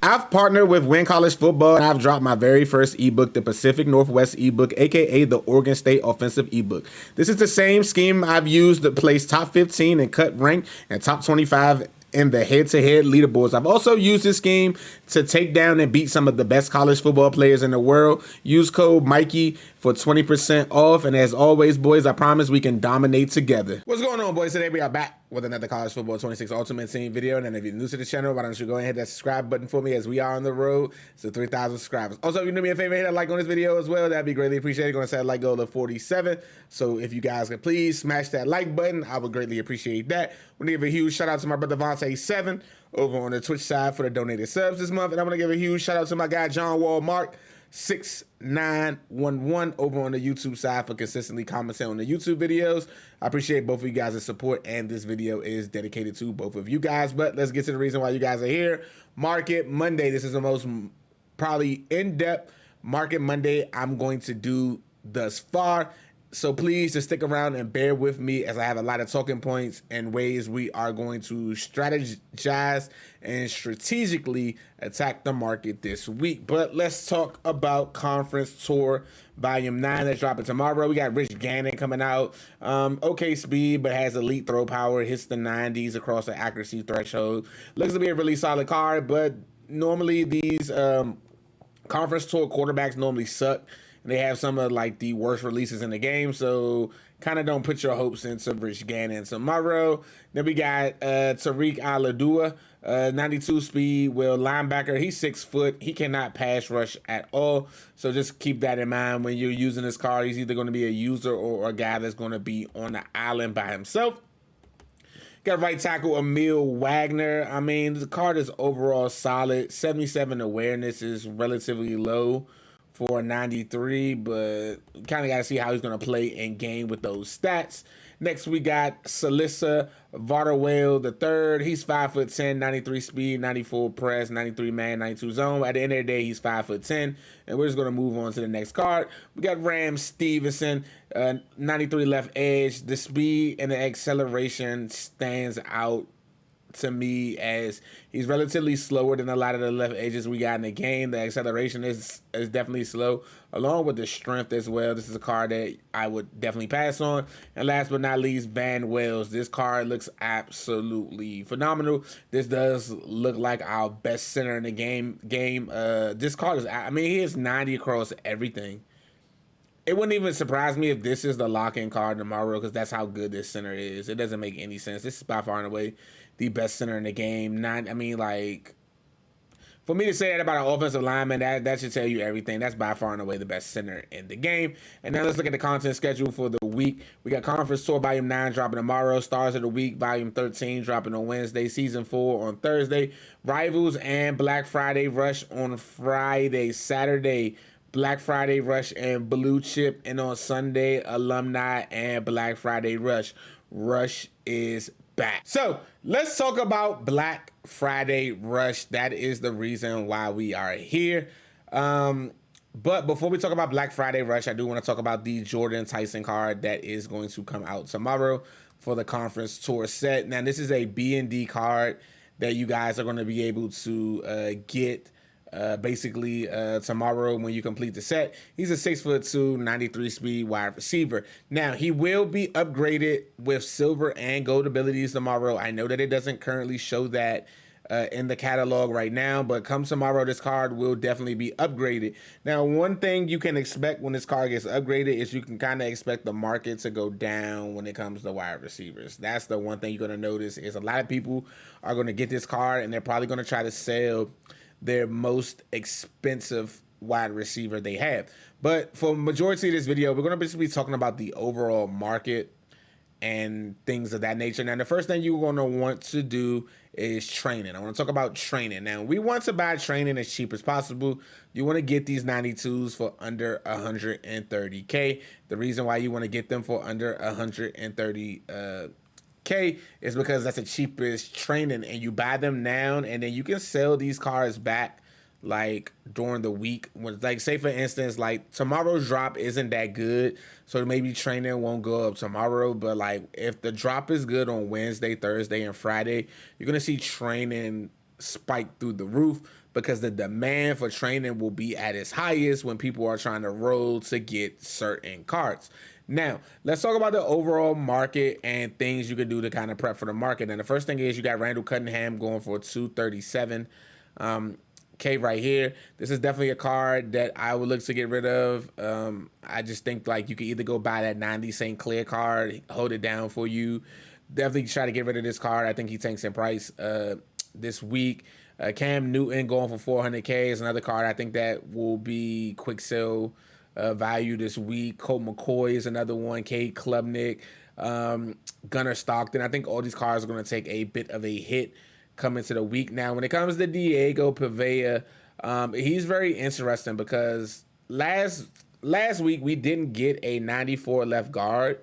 I've partnered with Win College Football, and I've dropped my very first ebook, the Pacific Northwest ebook, aka the Oregon State Offensive ebook. This is the same scheme I've used to place top 15 and cut rank and top 25 in the head-to-head leaderboards. I've also used this scheme to take down and beat some of the best college football players in the world. Use code Mikey for 20% off. And as always, boys, I promise we can dominate together. What's going on, boys? Today we are back with another College Football 26 Ultimate Team video. And if you're new to the channel, why don't you go ahead and hit that subscribe button for me, as we are on the road to 3,000 subscribers. Also, if you do me a favor, hit a like on this video as well. That'd be greatly appreciated. Going to set a like goal of 47. So if you guys could please smash that like button, I would greatly appreciate that. Want to give a huge shout out to my brother Vontae7 over on the Twitch side for the donated subs this month. And I want to give a huge shout out to my guy John Wall Mark 6911 over on the YouTube side for consistently commenting on the YouTube videos. I appreciate both of you guys' support, and this video is dedicated to both of you guys. But let's get to the reason why you guys are here. Market Monday. This is the most probably in-depth Market Monday I'm going to do thus far. So please just stick around and bear with me, as I have a lot of talking points and ways we are going to strategize and strategically attack the market this week. But let's talk about Conference Tour Volume 9 that's dropping tomorrow. We got Rich Gannon coming out. Okay speed, but has elite throw power, hits the 90s across the accuracy threshold. Looks to be a really solid card, but normally these Conference Tour quarterbacks normally suck. They have some of like the worst releases in the game, so kind of don't put your hopes into Rich Gannon tomorrow. Then we got Tariq Aladua, 92 speed, linebacker. He's 6 foot. He cannot pass rush at all, so just keep that in mind when you're using this card. He's either going to be a user or a guy that's going to be on the island by himself. Got right tackle Emil Wagner. I mean, the card is overall solid. 77 awareness is relatively low for 93, but kind of got to see how he's going to play in game with those stats. Next, we got Salissa Varderwell III. He's 5'10", 93 speed, 94 press, 93 man, 92 zone. At the end of the day, he's 5'10", and we're just going to move on to the next card. We got Ram Stevenson, 93 left edge. The speed and the acceleration stands out to me, as he's relatively slower than a lot of the left edges we got in the game. The acceleration is definitely slow, along with the strength as well. This is a card that I would definitely pass on. And last but not least, Van Wells. This card looks absolutely phenomenal. This does look like our best center in the game. This card is, I mean, he is 90 across everything. It wouldn't even surprise me if this is the lock-in card tomorrow, because that's how good this center is. It doesn't make any sense. This is by far and away the best center in the game. I mean, like, for me to say that about an offensive lineman, that should tell you everything. That's by far and away the best center in the game. And now let's look at the content schedule for the week. We got Conference Tour Volume 9 dropping tomorrow. Stars of the Week Volume 13 dropping on Wednesday. Season 4 on Thursday. Rivals and Black Friday Rush on Friday. Saturday, Black Friday Rush and Blue Chip. And on Sunday, Alumni and Black Friday Rush. Rush is back. So let's talk about Black Friday Rush. That is the reason why we are here. But before we talk about Black Friday Rush, I do want to talk about the Jordan Tyson card that is going to come out tomorrow for the Conference Tour set. Now, this is a B&D card that you guys are going to be able to get basically tomorrow when you complete the set. He's a 6'2", 93 speed wide receiver. Now, he will be upgraded with silver and gold abilities tomorrow. I know that it doesn't currently show that in the catalog right now, but come tomorrow, this card will definitely be upgraded. Now, one thing you can expect when this card gets upgraded is you can kind of expect the market to go down when it comes to wide receivers. That's the one thing you're going to notice, is a lot of people are going to get this card and they're probably going to try to sell their most expensive wide receiver they have. But for majority of this video, we're going to be talking about the overall market and things of that nature. Now, the first thing you're going to want to do is training. I want to talk about training. Now, we want to buy training as cheap as possible. You want to get these 92s for under 130K. The reason why you want to get them for under 130K is because that's the cheapest training, and you buy them now, and then you can sell these cards back like during the week. When, like, say for instance, like tomorrow's drop isn't that good, so maybe training won't go up tomorrow, but like if the drop is good on Wednesday, Thursday, and Friday, you're gonna see training spike through the roof. because the demand for training will be at its highest when people are trying to roll to get certain cards. Now, let's talk about the overall market and things you can do to kind of prep for the market. And the first thing is you got Randall Cunningham going for 237. K right here. This is definitely a card that I would look to get rid of. I just think like you can either go buy that 90 St. Clair card, hold it down for you. Definitely try to get rid of this card. I think he tanks in price this week. Cam Newton going for 400K is another card. I think that will be quick sell value this week. Colt McCoy is another one. Cade Klubnik, Gunnar Stockton. I think all these cards are going to take a bit of a hit coming to the week. Now, when it comes to Diego Pavea, he's very interesting because last week we didn't get a 94 left guard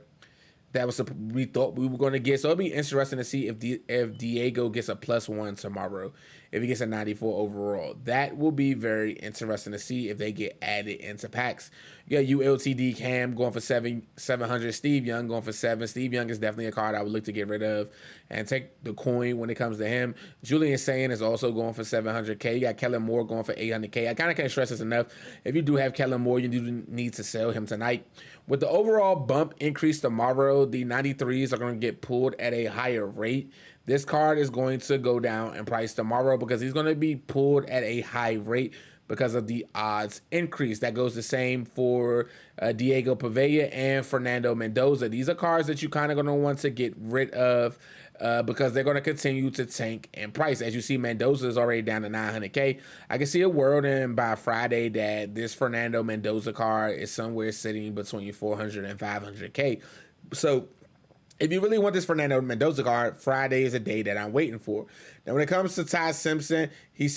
that was we thought we were going to get. So it'll be interesting to see if Diego gets a +1 tomorrow, if he gets a 94 overall. That will be very interesting to see if they get added into packs. You got ULTD Cam going for 700. Steve Young going for 7. Steve Young is definitely a card I would look to get rid of and take the coin when it comes to him. Julian Sayin is also going for 700K. You got Kellen Moore going for 800K. I kind of can't stress this enough. If you do have Kellen Moore, you do need to sell him tonight. With the overall bump increase tomorrow, the 93s are going to get pulled at a higher rate. This card is going to go down in price tomorrow because he's going to be pulled at a high rate because of the odds increase. That goes the same for Diego Pavea and Fernando Mendoza. These are cards that you kind of going to want to get rid of because they're going to continue to tank in price. As you see, Mendoza is already down to 900K. I can see a world in by Friday that this Fernando Mendoza card is somewhere sitting between 400 and 500K. So if you really want this Fernando Mendoza card, Friday is a day that I'm waiting for. Now, when it comes to Ty Simpson, he just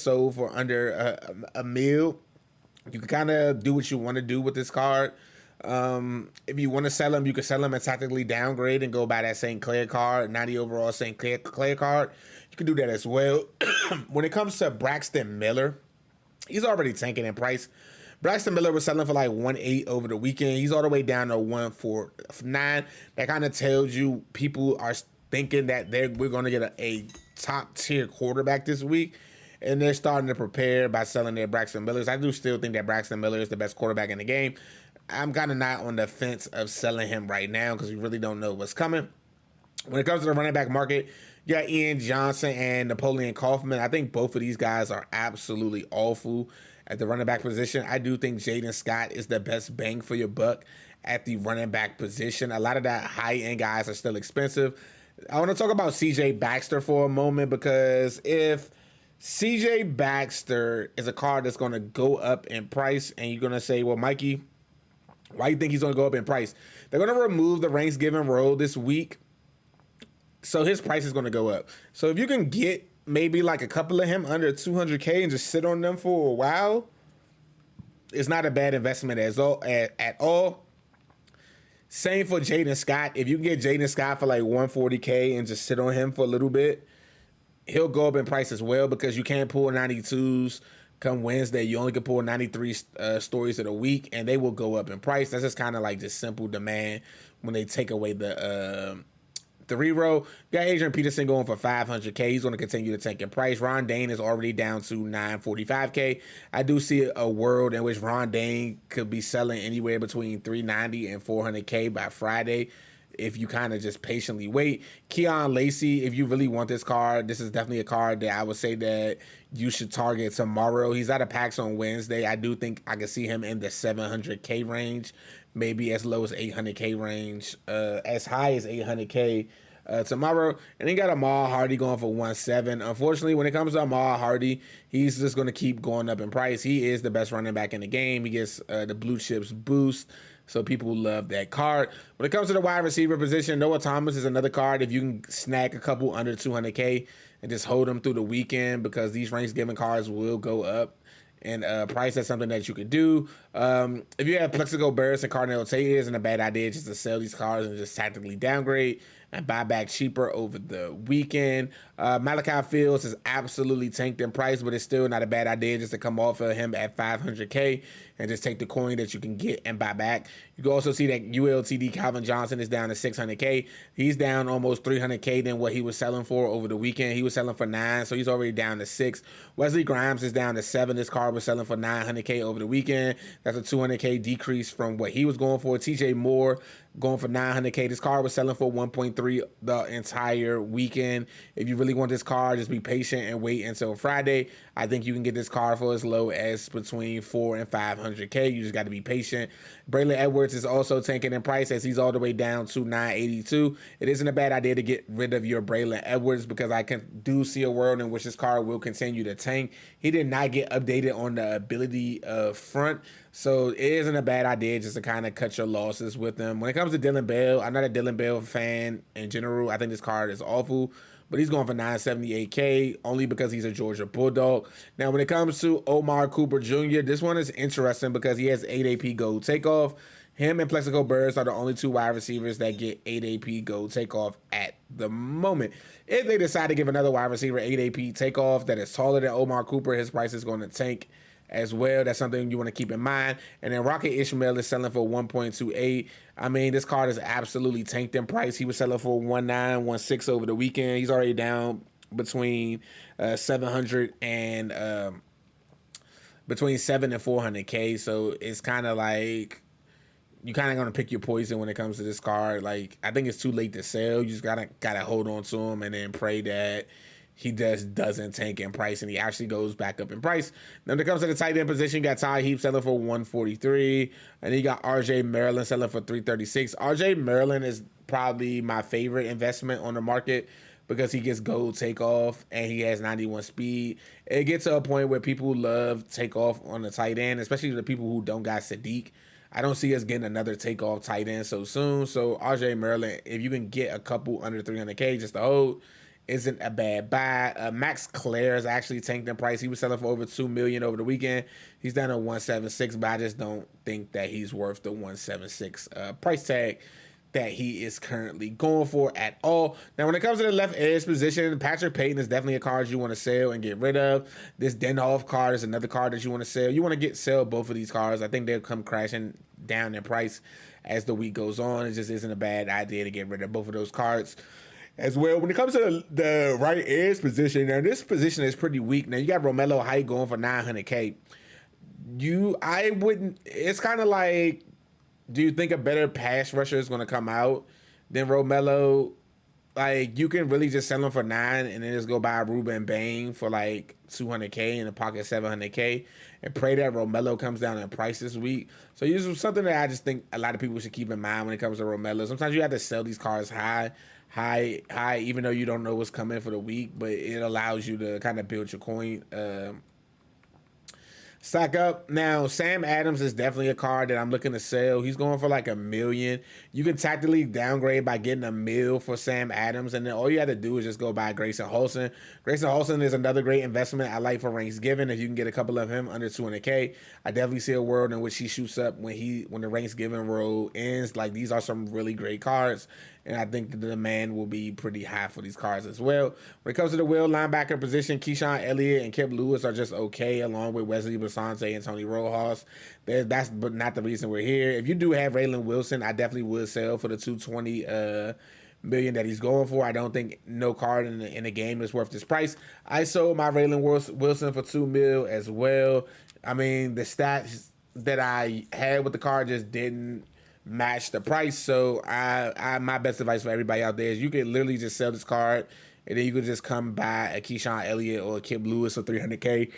sold for under a mil. You can kind of do what you want to do with this card. If you want to sell him, you can sell him and tactically downgrade and go buy that St. Clair card, 90 overall St. Clair card. You can do that as well. When it comes to Braxton Miller, he's already tanking in price. Braxton Miller was selling for like 1.8 over the weekend. He's all the way down to 1.49. That kind of tells you people are thinking that we're going to get a top tier quarterback this week, and they're starting to prepare by selling their Braxton Millers. I do still think that Braxton Miller is the best quarterback in the game. I'm kind of not on the fence of selling him right now because we really don't know what's coming. When it comes to the running back market, you got Ian Johnson and Napoleon Kaufman. I think both of these guys are absolutely awful at the running back position. I do think Jaden Scott is the best bang for your buck at the running back position. A lot of that high-end guys are still expensive. I want to talk about CJ Baxter for a moment because if CJ Baxter is a card that's going to go up in price and you're going to say, well, Mikey, why do you think he's going to go up in price? They're going to remove the ranks given role this week, so his price is going to go up. So if you can get maybe like a couple of him under 200K and just sit on them for a while, it's not a bad investment at all. Same for Jaden Scott. If you can get Jaden Scott for like 140K and just sit on him for a little bit, he'll go up in price as well because you can't pull 92s come Wednesday. You only can pull 93 stories of the week, and they will go up in price. That's just kind of like just simple demand when they take away the reroll. Got Adrian Peterson going for 500K. He's going to continue to tank in price. Ron Dane is already down to 945K. I do see a world in which Ron Dane could be selling anywhere between 390 and 400K by Friday if you kind of just patiently wait. Keon Lacey, if you really want this card, this is definitely a card that I would say that you should target tomorrow. He's out of packs on Wednesday. I do think I can see him in the 700K range, maybe as low as 800K range, as high as 800K tomorrow. And then got Ahmad Hardy going for 1.7. Unfortunately, when it comes to Ahmad Hardy, he's just going to keep going up in price. He is the best running back in the game. He gets the blue chips boost, so people love that card. When it comes to the wide receiver position, Noah Thomas is another card. If you can snag a couple under 200K and just hold them through the weekend, because these ranks given cards will go up and price, that's something that you could do. If you have Plexico Barris and Cardinal Tate, it isn't a bad idea just to sell these cards and just tactically downgrade. and buy back cheaper over the weekend. Malachi Fields is absolutely tanked in price, but it's still not a bad idea just to come off of him at 500K and just take the coin that you can get and buy back. You can also see that ULTD Calvin Johnson is down to 600K. He's down almost 300K than what he was selling for over the weekend. He was selling for 9, so he's already down to 6. Wesley Grimes is down to 7. This card was selling for 900K over the weekend. That's a 200K decrease from what he was going for. TJ Moore going for 900K. This card was selling for 1.3 the entire weekend. If you really want this card, just be patient and wait until Friday. I think you can get this card for as low as between 4 and 500K. You just got to be patient. Braylon Edwards is also tanking in price as he's all the way down to 982. It isn't a bad idea to get rid of your Braylon Edwards because I do see a world in which this card will continue to tank. He did not get updated on the ability front, so it isn't a bad idea just to kind of cut your losses with them. When it comes to Dylan Bell, I'm not a Dylan Bell fan in general. I think this card is awful, but he's going for 978K only because he's a Georgia Bulldog. Now, when it comes to Omar Cooper Jr., this one is interesting because he has 8 AP gold takeoff. Him and Plexico Burris are the only 2 wide receivers that get 8 AP gold takeoff at the moment. If they decide to give another wide receiver 8 AP takeoff that is taller than Omar Cooper, his price is going to tank as well. That's something you want to keep in mind. And then Rocket Ishmael is selling for 1.28. I mean, this card is absolutely tanked in price. He was selling for 1916 over the weekend. He's already down between 700 and between 7 and 400K. So it's kind of like you kind of gonna pick your poison when it comes to this card. Like, I think it's too late to sell. You just gotta hold on to him and then pray that he just doesn't tank in price and he actually goes back up in price. Now, when it comes to the tight end position, you got Ty Heap selling for 143, and then you got RJ Maryland selling for 336. RJ Maryland is probably my favorite investment on the market because he gets gold takeoff and he has 91 speed. It gets to a point where people love takeoff on the tight end, especially the people who don't got Sadiq. I don't see us getting another takeoff tight end so soon. So RJ Maryland, if you can get a couple under 300K just to hold, isn't a bad buy. Max Clare is actually tanked in price. He was selling for over $2 million over the weekend. He's down to 176, but I just don't think that he's worth the 176 price tag that he is currently going for at all. Now, when it comes to the left edge position, Patrick Payton is definitely a card you want to sell and get rid of. This Denhoff card is another card that you want to sell. You want to sell both of these cards. I think they'll come crashing down in price as the week goes on. It just isn't a bad idea to get rid of both of those cards as well. When it comes to the right edge position, now this position is pretty weak. Now, you got Romello Height going for 900K. It's kind of like, do you think a better pass rusher is going to come out than Romello? Like, you can really just sell him for 9 and then just go buy Ruben Bain for like 200K and a pocket 700K and pray that Romello comes down in price this week. So this is something that I just think a lot of people should keep in mind when it comes to Romello. Sometimes you have to sell these cards high, even though you don't know what's coming for the week, but it allows you to kind of build your coin stock up. Now, Sam Adams is definitely a card that I'm looking to sell. He's going for like $1 million. You can tactically downgrade by getting $1 million for Sam Adams, and then all you have to do is just go buy Grayson Holson. Grayson Holson is another great investment I like for Thanksgiving. If you can get a couple of him under 200K, I definitely see a world in which he shoots up when the Thanksgiving roll ends. Like, these are some really great cards, and I think the demand will be pretty high for these cards as well. When it comes to the will linebacker position, Keyshawn Elliott and Kip Lewis are just okay, along with Wesley Basante and Tony Rojas. That's but not the reason we're here. If you do have Raylan Wilson, I definitely would sell for the $220 million that he's going for. I don't think no card in the game is worth this price. I sold my Raylan Wilson for $2 million as well. I mean, the stats that I had with the card just didn't match the price. So my best advice for everybody out there is you can literally just sell this card, and then you could just come buy a Keyshawn Elliott or a Kip Lewis for 300K,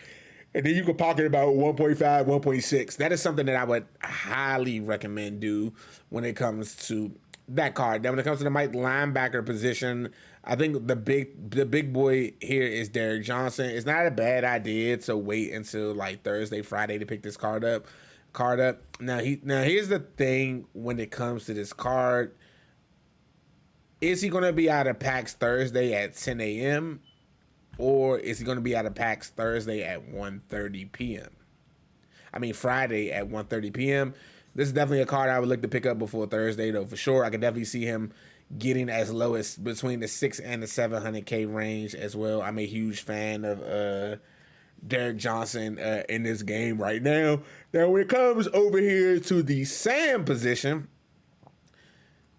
and then you can pocket about 1.5, 1.6. That is something that I would highly recommend do when it comes to that card. Then when it comes to the Mike linebacker position, I think the big boy here is Derek Johnson. It's not a bad idea to wait until like Thursday, Friday to pick this card up. Now here's the thing when it comes to this card. Is he going to be out of packs Thursday at 10 a.m. or is he going to be out of packs Thursday at 1:30 p.m.? I mean, Friday at 1:30 p.m. This is definitely a card I would look to pick up before Thursday, though, for sure. I could definitely see him getting as low as between the 6 and the 700K range as well. I'm a huge fan of Derek Johnson in this game right now. Now, when it comes over here to the Sam position,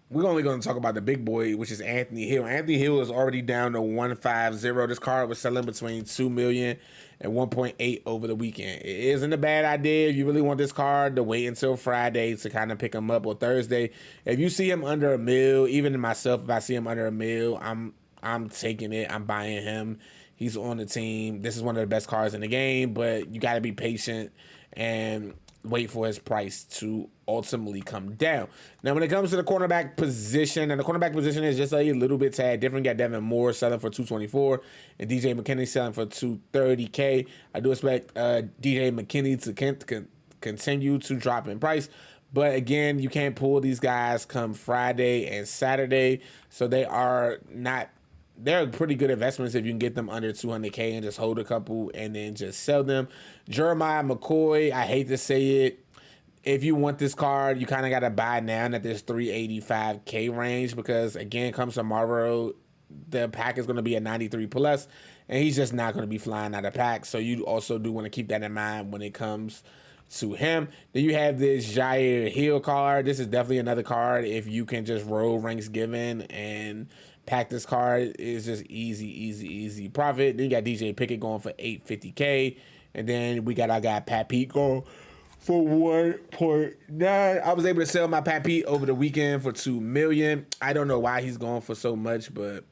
we're only going to talk about the big boy, which is Anthony Hill. Anthony Hill is already down to 150. This card was selling between 2 million and 1.8 over the weekend. It isn't a bad idea if you really want this card to wait until Friday to kind of pick him up, or Thursday. If you see him under a mil, even myself, if I see him under a mil, I'm taking it. I'm buying him. He's on the team. This is one of the best cards in the game, but you got to be patient and wait for his price to ultimately come down. Now, when it comes to the cornerback position, and the cornerback position is just a little bit tad different. You got Devin Moore selling for $224 and DJ McKinney selling for $230K. I do expect DJ McKinney to continue to drop in price. But again, you can't pull these guys come Friday and Saturday. So they're pretty good investments if you can get them under 200K and just hold a couple and then just sell them. Jeremiah McCoy, I hate to say it. If you want this card, you kind of got to buy now at this 385K range, because again, comes tomorrow, the pack is going to be a 93 plus, and he's just not going to be flying out of pack. So you also do want to keep that in mind when it comes to him. Then you have this Jair Hill card. This is definitely another card. If you can just roll ranks given and pack this card, is just easy profit. Then you got DJ Pickett going for $850K. And then we got our guy Pat Pete going for 1.9. I was able to sell my Pat Pete over the weekend for $2 million. I don't know why he's going for so much, but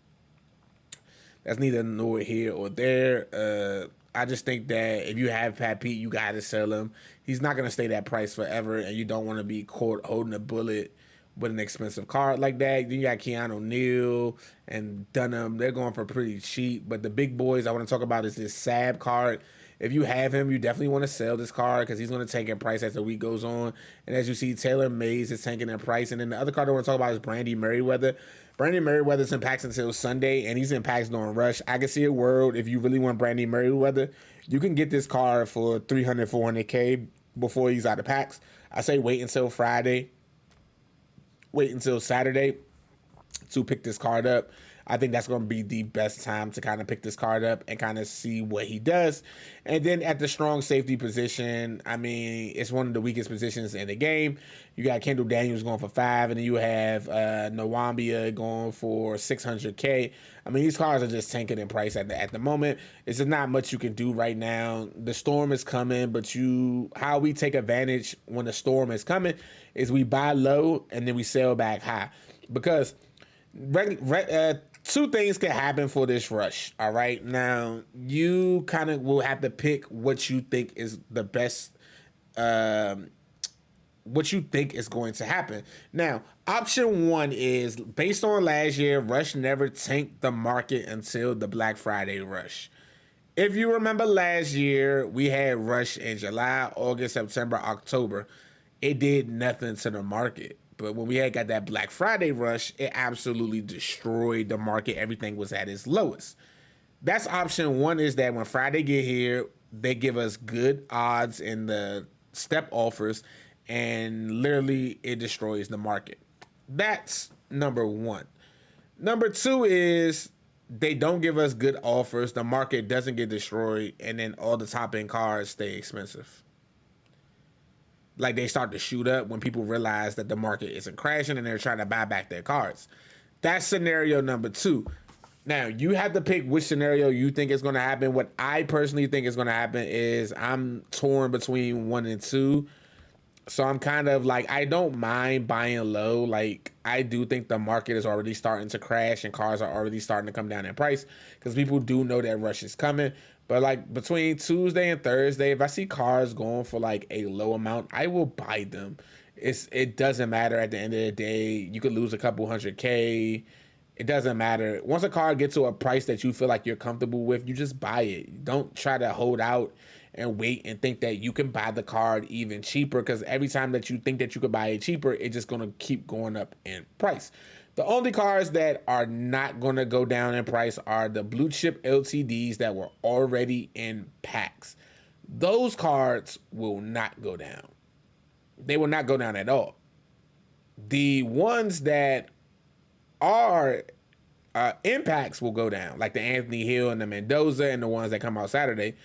that's neither nor here or there. I just think that if you have Pat Pete, you got to sell him. He's not going to stay that price forever, and you don't want to be caught holding a bullet with an expensive card like that. Then you got Keanu Neal and Dunham. They're going for pretty cheap. But the big boys I want to talk about is this Sab card. If you have him, you definitely want to sell this card because he's going to tank in price as the week goes on. And as you see, Taylor Mays is tanking in price. And then the other card I want to talk about is Brandy Merriweather. Brandy Merriweather's in packs until Sunday, and he's in packs during Rush. I can see a world if you really want Brandy Merriweather, you can get this card for $300, $400K before he's out of packs. I say wait until Friday. Wait until Saturday to pick this card up. I think that's going to be the best time to kind of pick this card up and kind of see what he does. And then at the strong safety position, I mean, it's one of the weakest positions in the game. You got Kendall Daniels going for $5, and then you have Nwambia going for $600K. I mean, these cards are just tanking in price at the moment. It's just not much you can do right now. The storm is coming, but how we take advantage when the storm is coming is we buy low and then we sell back high. Because two things can happen for this rush, all right? Now, you kind of will have to pick what you think is the best, what you think is going to happen. Now, option one is, based on last year, Rush never tanked the market until the Black Friday rush. If you remember last year, we had Rush in July, August, September, October. It did nothing to the market. But when we had got that Black Friday rush, it absolutely destroyed the market. Everything was at its lowest. That's option one, is that when Friday get here, they give us good odds in the step offers, and literally it destroys the market. That's number one. Number two is they don't give us good offers. The market doesn't get destroyed, and then all the top end cards stay expensive. Like, they start to shoot up when people realize that the market isn't crashing and they're trying to buy back their cards. That's scenario number two. Now, you have to pick which scenario you think is going to happen. What I personally think is going to happen is I'm torn between 1 and 2. So I'm kind of like, I don't mind buying low. Like, I do think the market is already starting to crash and cars are already starting to come down in price because people do know that rush is coming. But like between Tuesday and Thursday, if I see cars going for like a low amount, I will buy them. It doesn't matter at the end of the day. You could lose a couple $100K. It doesn't matter. Once a car gets to a price that you feel like you're comfortable with, you just buy it. Don't try to hold out and wait and think that you can buy the card even cheaper, because every time that you think that you could buy it cheaper, it's just going to keep going up in price. The only cards that are not going to go down in price are the blue chip LTDs that were already in packs. Those cards will not go down. They will not go down at all. The ones that our impacts will go down, like the Anthony Hill and the Mendoza and the ones that come out Saturday.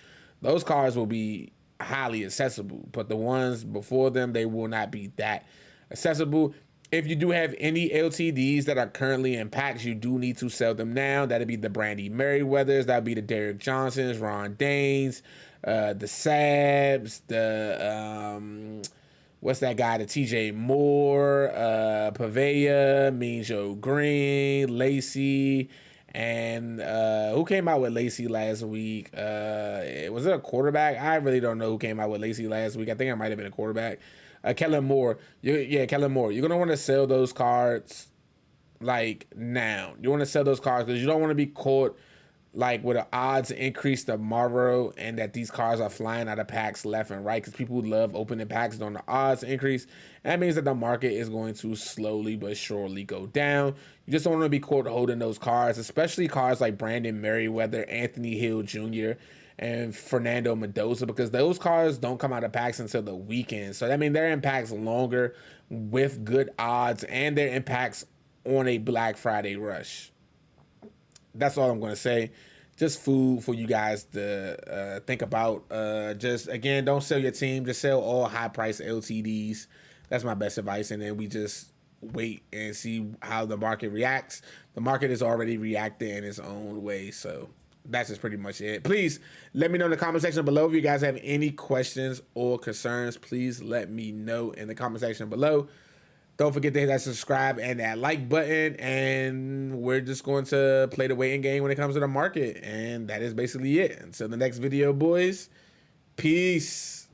Those cars will be highly accessible, but the ones before them, they will not be that accessible. If you do have any LTDs that are currently in packs, you do need to sell them now. That'd be the Brandy Merriweathers, that'd be the Derek Johnsons, Ron Danes, the Sabs, the what's that guy? The TJ Moore, Pavea, Mean Joe Green, Lacey, and who came out with Lacey last week? Was it a quarterback? I really don't know who came out with Lacey last week. I think it might have been a quarterback. Kellen Moore. Kellen Moore. You're gonna want to sell those cards like now. You want to sell those cards because you don't want to be caught like with the odds increase tomorrow and that these cars are flying out of packs left and right because people love opening packs on the odds increase. And that means that the market is going to slowly but surely go down. You just don't want to be caught holding those cards, especially cars like Brandon Merriweather, Anthony Hill Jr., and Fernando Mendoza, because those cars don't come out of packs until the weekend. So that means they're in packs longer with good odds, and they're in packs on a Black Friday rush. That's all I'm going to say. Just food for you guys to think about. Just, again, don't sell your team. Just sell all high-priced LTDs. That's my best advice. And then we just wait and see how the market reacts. The market is already reacting in its own way. So that's just pretty much it. Please let me know in the comment section below if you guys have any questions or concerns. Please let me know in the comment section below. Don't forget to hit that subscribe and that like button. And we're just going to play the waiting game when it comes to the market. And that is basically it. Until the next video, boys. Peace.